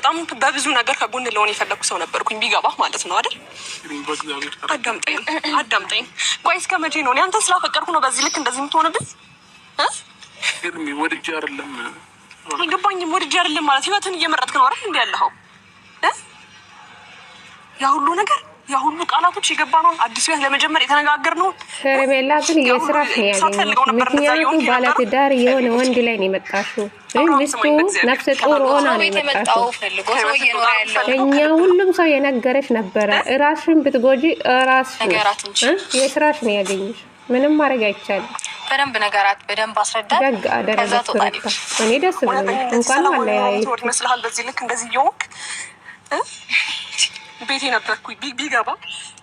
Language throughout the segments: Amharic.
በጣም በብዙ ነገር ከጎን ለሆነ የፈለኩ ሰው ነበርኩኝ ቢገባህ ማለት ነው አይደል? አዳምጠኝ። ቆይ እስከ መቼ ነው አንተ ስላፈቀርኩ ነው በዚህ ልክ እንደዚህ የምትሆንብኝ? ወድጄ አይደለም አይገባኝም። ወድጄ አይደለም ማለት ህይወትን እየመረጥክ ነው አይደል? እንዴ ያለኸው ያ ሁሉ ነገር ያ ሁሉ ቃላቶች የገባ ነው አዲስ ቤት ለመጀመር የተነጋገር ነው። ሄርሜላ ግን የስራሽ ነው ያገኘው። ምክንያቱም ባለትዳር የሆነ ወንድ ላይ ነው የመጣሽው። ሚስቱ ነፍሰ ጡር ሆና ነው የመጣሽው። እኛ ሁሉም ሰው የነገረሽ ነበረ። ራስሽን ብትጎጂ ራስሽ የስራሽ ነው ያገኘሽ። ምንም ማድረግ አይቻልም። በደንብ ነገራት፣ በደንብ አስረዳት። ደግ አደረገች። እኔ ደስ ብሎኝ እንኳን አለያይ ይመስልሃል በዚህ ልክ እንደዚህ እየሆንክ ቤቴ ነበርኩኝ ቢገባ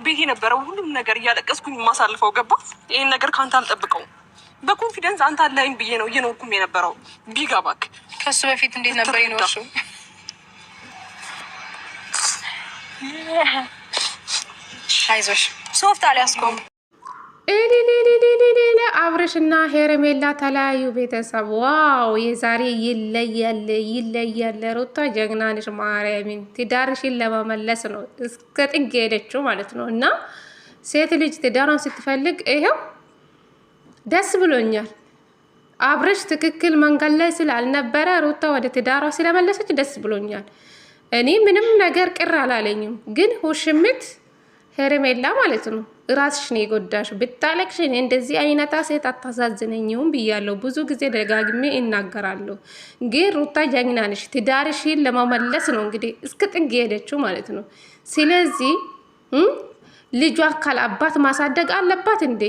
ቤቴ ነበረው ሁሉም ነገር እያለቀስኩኝ የማሳልፈው ገባ። ይሄን ነገር ካንተ አልጠብቀው በኮንፊደንስ አንተ አለኝ ብዬ ነው እየኖርኩም የነበረው ቢገባክ። ከሱ በፊት እንዴት ነበር ይኖርሹ? አይዞሽ ሶፍት አልያዝኩም። አብርሽና ሄርሜላ ተለያዩ። ቤተሰብ ዋው! የዛሬ ይለያል። ሩታ ጀግና ነሽ። ማርያምን ትዳርሽን ለመመለስ ነው እስከ ጥግ ሄደችው ማለት ነው። እና ሴት ልጅ ትዳሯን ስትፈልግ ይሄው ደስ ብሎኛል። አብርሽ ትክክል መንገድ ላይ ስላልነበረ ሩታ ወደ ትዳሯ ስለመለሰች ደስ ብሎኛል። እኔ ምንም ነገር ቅር አላለኝም። ግን ሁሽምት ሄርሜላ ማለት ነው ራስሽ ነው የጎዳሽ። ብታለቅሽ እኔ እንደዚህ አይነታ ሴት አታሳዝነኝም ብያለሁ። ብዙ ጊዜ ደጋግሜ እናገራለሁ። ግን ሩታ ጀግና ነሽ። ትዳርሽን ለመመለስ ነው እንግዲህ እስከ ጥግ ሄደችው ማለት ነው። ስለዚህ ልጇ አካል አባት ማሳደግ አለባት እንዴ?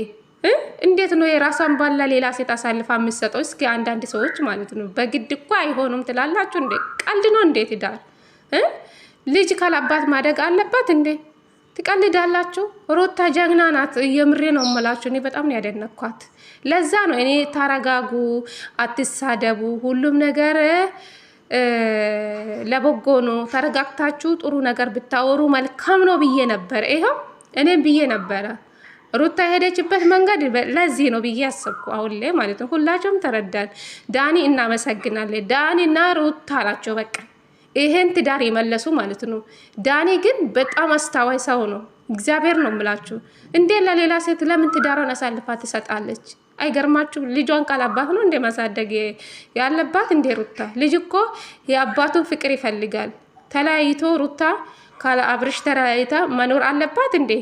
እንዴት ነው የራሷን ባላ ሌላ ሴት አሳልፋ የምትሰጠው? እስኪ አንዳንድ ሰዎች ማለት ነው በግድ እኮ አይሆኑም ትላላችሁ እንዴ? ቀልድ ነው እንዴ ትዳር? ልጅ ካላባት ማደግ አለባት እንዴ? ትቀልዳላችሁ። ሩታ ጀግና ናት። የምሬ ነው የምላችሁ። እኔ በጣም ነው ያደነኳት። ለዛ ነው እኔ ታረጋጉ፣ አትሳደቡ፣ ሁሉም ነገር ለበጎ ነው፣ ተረጋግታችሁ ጥሩ ነገር ብታወሩ መልካም ነው ብዬ ነበር። ይኸው እኔም ብዬ ነበረ። ሩታ የሄደችበት መንገድ ለዚህ ነው ብዬ አሰብኩ። አሁን ላይ ማለት ነው ሁላቸውም ተረዳን። ዳኒ እናመሰግናለን። ዳኒና ሩታ ናቸው በቃ ይሄን ትዳር የመለሱ ማለት ነው። ዳኒ ግን በጣም አስተዋይ ሰው ነው። እግዚአብሔር ነው የምላችሁ። እንዴ ለሌላ ሴት ለምን ትዳሯን አሳልፋ ትሰጣለች? አይገርማችሁ? ልጇን ካላባት ነው እንደ ማሳደግ ያለባት እንደ ሩታ ልጅ እኮ የአባቱን ፍቅር ይፈልጋል። ተለያይቶ ሩታ ካለ አብርሽ ተለያይታ መኖር አለባት እንዴ?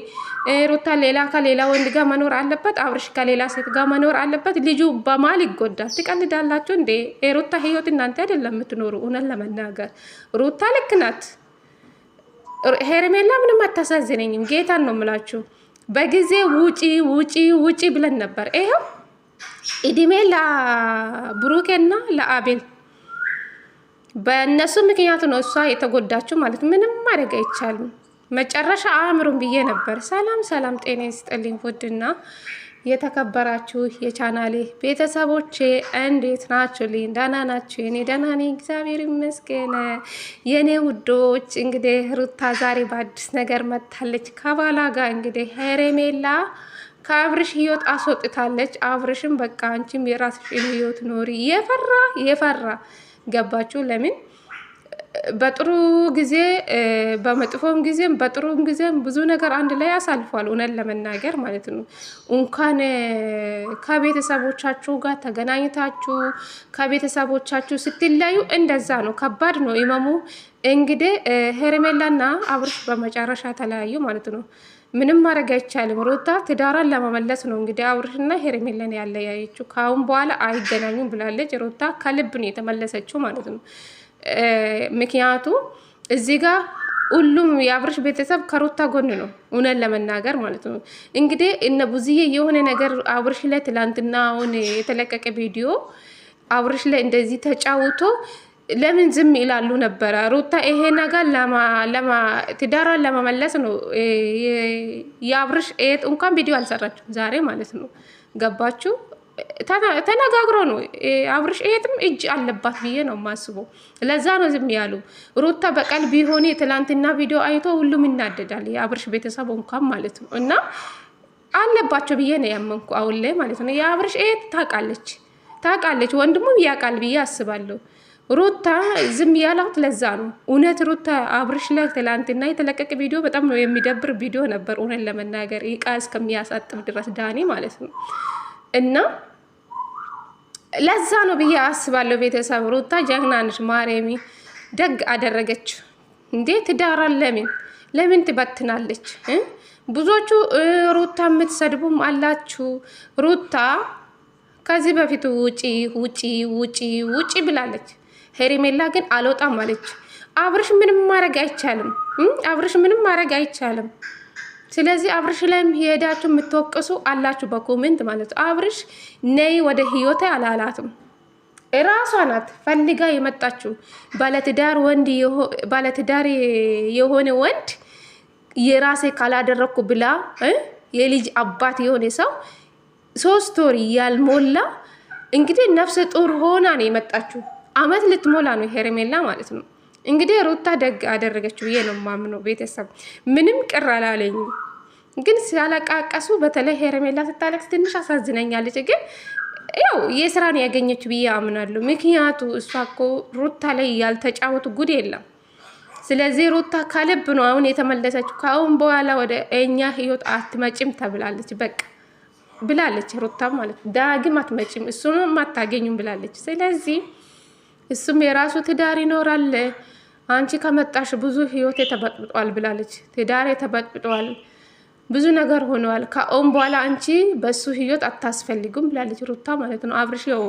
ሩታ ሌላ ከሌላ ወንድ ጋር መኖር አለበት? አብርሽ ከሌላ ሴት ጋር መኖር አለበት? ልጁ በማል ይጎዳል። ትቀልዳላችሁ እንዴ? ሩታ ህይወት እናንተ አይደለም የምትኖሩ። እውነት ለመናገር ሩታ ልክ ናት። ሄርሜላ ምንም አታሳዝነኝም። ጌታን ነው የምላችሁ። በጊዜ ውጪ ብለን ነበር። ይሄው እድሜ ለብሩኬና ለአቤል በእነሱ ምክንያት ነው እሷ የተጎዳችው ማለት ምንም ማድረግ አይቻልም። መጨረሻ አእምሩን ብዬ ነበር። ሰላም ጤና ይስጥልኝ። ውድና የተከበራችሁ የቻናሌ ቤተሰቦቼ እንዴት ናችሁልኝ? ደህና ናችሁ? እኔ ደህና ነኝ፣ እግዚአብሔር ይመስገን። የኔ ውዶች እንግዲህ ሩታ ዛሬ በአዲስ ነገር መጥታለች ከባላ ጋር። እንግዲህ ሄርሜላ ከአብርሽ ህይወት አስወጥታለች። አብርሽም በቃ አንቺም የራስሽን ህይወት ኖሪ። የፈራ ገባችሁ? ለምን በጥሩ ጊዜ በመጥፎም ጊዜም በጥሩም ጊዜም ብዙ ነገር አንድ ላይ አሳልፏል። እውነት ለመናገር ማለት ነው። እንኳን ከቤተሰቦቻችሁ ጋር ተገናኝታችሁ ከቤተሰቦቻችሁ ስትለዩ እንደዛ ነው። ከባድ ነው ኢማሙ። እንግዲህ ሄርሜላና አብርሽ በመጨረሻ ተለያዩ ማለት ነው። ምንም ማድረግ አይቻልም። ሩታ ትዳሯን ለመመለስ ነው እንግዲህ አብርሽና ሄርሜላን ያለያየችው። ካሁን በኋላ አይገናኙም ብላለች። ሩታ ከልብ ነው የተመለሰችው ማለት ነው። ምክንያቱ እዚህ ጋር ሁሉም የአብርሽ ቤተሰብ ከሩታ ጎን ነው እውነት ለመናገር ማለት ነው። እንግዲህ እነ ብዙዬ የሆነ ነገር አብርሽ ላይ ትላንትና አሁን የተለቀቀ ቪዲዮ አብርሽ ላይ እንደዚህ ተጫውቶ ለምን ዝም ይላሉ ነበረ። ሩታ ይሄ ነገር ትዳሯን ለመመለስ ነው የአብርሽ እንኳን ቪዲዮ አልሰራችም ዛሬ ማለት ነው። ገባችሁ? ተነጋግሮ ነው አብርሽ እህትም እጅ አለባት ብዬ ነው የማስበው። ለዛ ነው ዝም ያሉ። ሩታ በቀል ቢሆን ትላንትና ቪዲዮ አይቶ ሁሉም ይናደዳል፣ የአብርሽ ቤተሰብ እንኳን ማለት ነው። እና አለባቸው ብዬ ነው ያመንኩ አሁን ላይ ማለት ነው። የአብርሽ እህት ታውቃለች፣ ወንድሙም ያውቃል ብዬ አስባለሁ። ሩታ ዝም ያላት ለዛ ነው። እውነት ሩታ አብርሽ ላይ ትላንትና የተለቀቀ ቪዲዮ በጣም ነው የሚደብር ቪዲዮ ነበር። እውነት ለመናገር እቃ እስከሚያሳጥብ ድረስ ዳኒ ማለት ነው። እና ለዛ ነው ብዬ አስባለሁ። ቤተሰብ ሩታ ጀግና ነሽ። ማርያሚ ደግ አደረገች እንዴ! ትዳራን ለምን ትበትናለች? ብዙዎቹ ሩታ የምትሰድቡም አላችሁ። ሩታ ከዚህ በፊት ውጪ ብላለች። ሄርሜላ ግን አልወጣም አለች። አብርሽ ምንም ማድረግ አይቻልም። ስለዚህ አብርሽ ላይም ሄዳችሁ የምትወቅሱ አላችሁ በኮሜንት ማለት ነው። አብርሽ ነይ ወደ ህይወቴ አላላትም። ራሷ ናት ፈልጋ የመጣችው። ባለትዳር የሆነ ወንድ የራሴ ካላደረኩ ብላ የልጅ አባት የሆነ ሰው 3 ወር ያልሞላ እንግዲህ ነፍሰ ጡር ሆና ነው የመጣችው። አመት ልትሞላ ነው ሄርሜላ ማለት ነው። እንግዲህ ሩታ ደግ አደረገችው ብዬ ነው የማምነው። ቤተሰብ ምንም ቅር አላለኝም። ግን ሲያለቃቀሱ በተለይ ሄርሜላ ስታለቅስ ትንሽ አሳዝነኛለች። ግን ያው የስራን ያገኘች ብዬ አምናለሁ። ምክንያቱ እሷ እኮ ሩታ ላይ ያልተጫወቱ ጉድ የለም። ስለዚህ ሩታ ከልብ ነው አሁን የተመለሰችው። ከአሁን በኋላ ወደ እኛ ህይወት አትመጭም ተብላለች። በቃ ብላለች ሩታ ማለት ዳግም አትመጭም፣ እሱንም አታገኙም ብላለች። ስለዚህ እሱም የራሱ ትዳር ይኖራል። አንቺ ከመጣሽ ብዙ ህይወት ተበጥብጧል ብላለች። ትዳር ተበጥብጧል፣ ብዙ ነገር ሆነዋል። ከአሁን በኋላ አንቺ በሱ ህይወት አታስፈልጉም ብላለች ሩታ ማለት ነው። አብርሽ ያው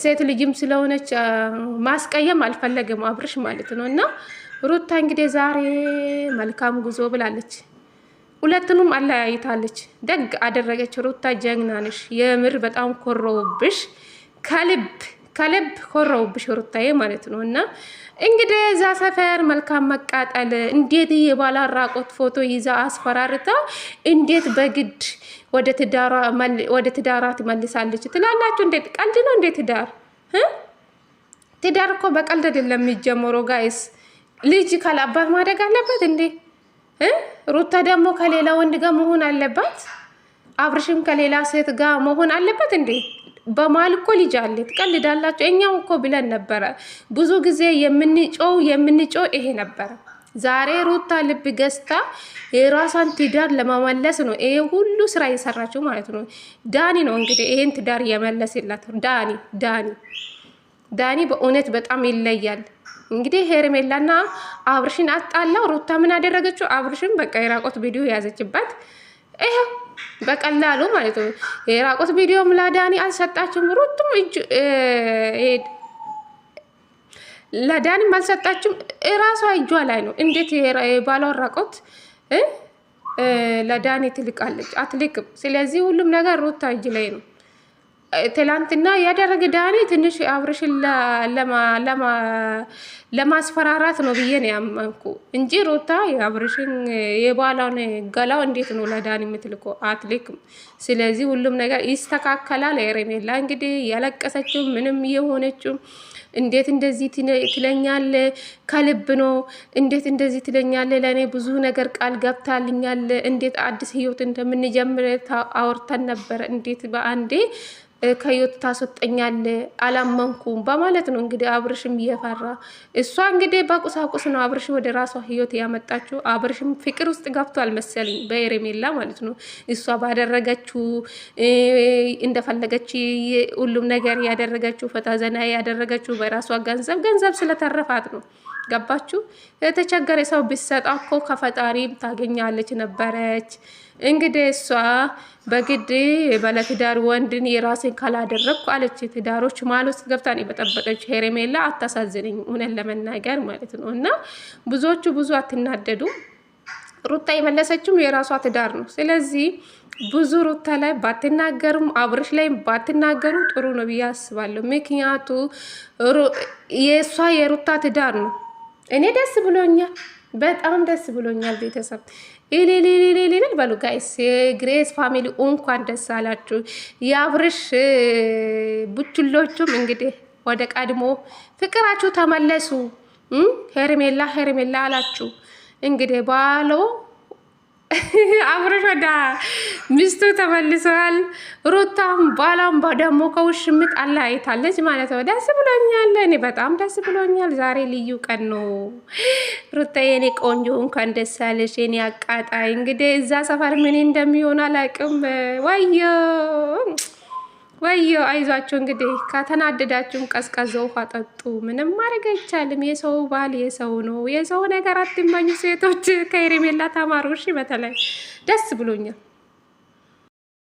ሴት ልጅም ስለሆነች ማስቀየም አልፈለገም አብርሽ ማለት ነው። እና ሩታ እንግዲህ ዛሬ መልካም ጉዞ ብላለች። ሁለቱንም አለያይታለች። ደግ አደረገች ሩታ። ጀግና ነሽ የምር በጣም ኮረውብሽ፣ ከልብ ኮረውብሽ ሩታዬ ማለት ነው። እና እንግዲህ እዛ ሰፈር መልካም መቃጠል እንዴት የባላ ራቆት ፎቶ ይዛ አስፈራርታ እንዴት በግድ ወደ ትዳራ ትመልሳለች ትላላችሁ? እንዴት ቀልድ ነው እንዴት? ትዳር እኮ በቀልድ አይደለም የሚጀምረው ጋይስ። ልጅ ካላባት ማደግ አለበት እንዴ? ሩታ ደግሞ ከሌላ ወንድ ጋር መሆን አለባት። አብርሽም ከሌላ ሴት ጋር መሆን አለበት እንዴ? በማል እኮ ልጅ አለ። ትቀልዳላችሁ። እኛው እኮ ብለን ነበረ ብዙ ጊዜ የምንጮው ይሄ ነበረ። ዛሬ ሩታ ልብ ገዝታ የራሷን ትዳር ለማመለስ ነው ይሄ ሁሉ ስራ እየሰራችው ማለት ነው። ዳኒ ነው እንግዲህ ይሄን ትዳር እየመለሰላት። ዳኒ በእውነት በጣም ይለያል። እንግዲህ ሄርሜላና አብርሽን አጣላው። ሩታ ምን አደረገችው? አብርሽን በቃ የራቆት ቪዲዮ ያዘችበት ይሄ በቀላሉ ማለት ነው። የራቆት ቪዲዮም ለዳኒ አልሰጣችም። ሩቱም ለዳኒም አልሰጣችም። እራሷ እጇ ላይ ነው። እንዴት የባሏን ራቆት ለዳኒ ትልቃለች? አትልቅም። ስለዚህ ሁሉም ነገር ሩታ እጅ ላይ ነው። ትላንትና ያደረገ ዳኒ ትንሽ አብርሽን ለማስፈራራት ነው ብዬ ነው ያመንኩ እንጂ ሩታ የአብርሽን የባሏን ገላው እንዴት ነው ለዳኒ የምትልኮ? አትልክም። ስለዚህ ሁሉም ነገር ይስተካከላል። ሄርሜላ እንግዲህ ያለቀሰችው ምንም የሆነችው እንዴት እንደዚህ ትለኛለ? ከልብ ነው። እንዴት እንደዚህ ትለኛለ? ለእኔ ብዙ ነገር ቃል ገብታልኛለ። እንዴት አዲስ ህይወት እንደምንጀምር አውርተን ነበረ። እንዴት በአንዴ ከህይወት ታስወጠኛለ? አላመንኩም በማለት ነው እንግዲህ አብርሽም እየፈራ። እሷ እንግዲህ በቁሳቁስ ነው አብርሽ ወደ ራሷ ህይወት ያመጣችው። አብርሽም ፍቅር ውስጥ ገብቷል መሰለኝ በሄርሜላ ማለት ነው። እሷ ባደረገችው እንደፈለገች ሁሉም ነገር ያደረገችው ፈታዘና ያደረገችው በራሷ ገንዘብ ስለተረፋት ነው። ገባችሁ? የተቸገረ ሰው ቢሰጣ እኮ ከፈጣሪም ታገኛለች ነበረች። እንግዲህ እሷ በግድ ባለትዳር ወንድን የራሴን ካላደረግኩ አለች። ትዳሮች ማል ውስጥ ገብታን የበጠበጠች ሄርሜላ አታሳዝነኝ እውነት ለመናገር ማለት ነው። እና ብዙዎቹ ብዙ አትናደዱ። ሩታ የመለሰችም የራሷ ትዳር ነው። ስለዚህ ብዙ ሩታ ላይ ባትናገሩም አብርሽ ላይ ባትናገሩ ጥሩ ነው ብዬ አስባለሁ። ምክንያቱ የእሷ የሩታ ትዳር ነው። እኔ ደስ ብሎኛል፣ በጣም ደስ ብሎኛል። ቤተሰብ ኢሊሊሊሊሊል በሉ ጋይስ። የግሬስ ፋሚሊ እንኳን ደስ አላችሁ። የአብርሽ ቡችሎቹም እንግዲህ ወደ ቀድሞ ፍቅራችሁ ተመለሱ። ሄርሜላ አላችሁ እንግዲህ ባሎ አብርሽ ወደ ሚስቱ ተመልሰዋል። ሩታም ባላም ደግሞ ከውሽምት አለያይታለች ማለት ነው። ደስ ብሎኛል። እኔ በጣም ደስ ብሎኛል። ዛሬ ልዩ ቀን ነው። ሩታ የኔ ቆንጆ እንኳን ደስ አለሽ የኔ አቃጣይ። እንግዲህ እዛ ሰፈር ምን እንደሚሆን አላውቅም። ወዮ አይዟችሁ። እንግዲህ ከተናደዳችሁም ቀዝቀዘ ውሃ ጠጡ። ምንም ማድረግ አይቻልም። የሰው ባል የሰው ነው። የሰው ነገር አትመኙ ሴቶች። ከሄርሜላ ተማሩ። እሺ፣ በተለይ ደስ ብሎኛል።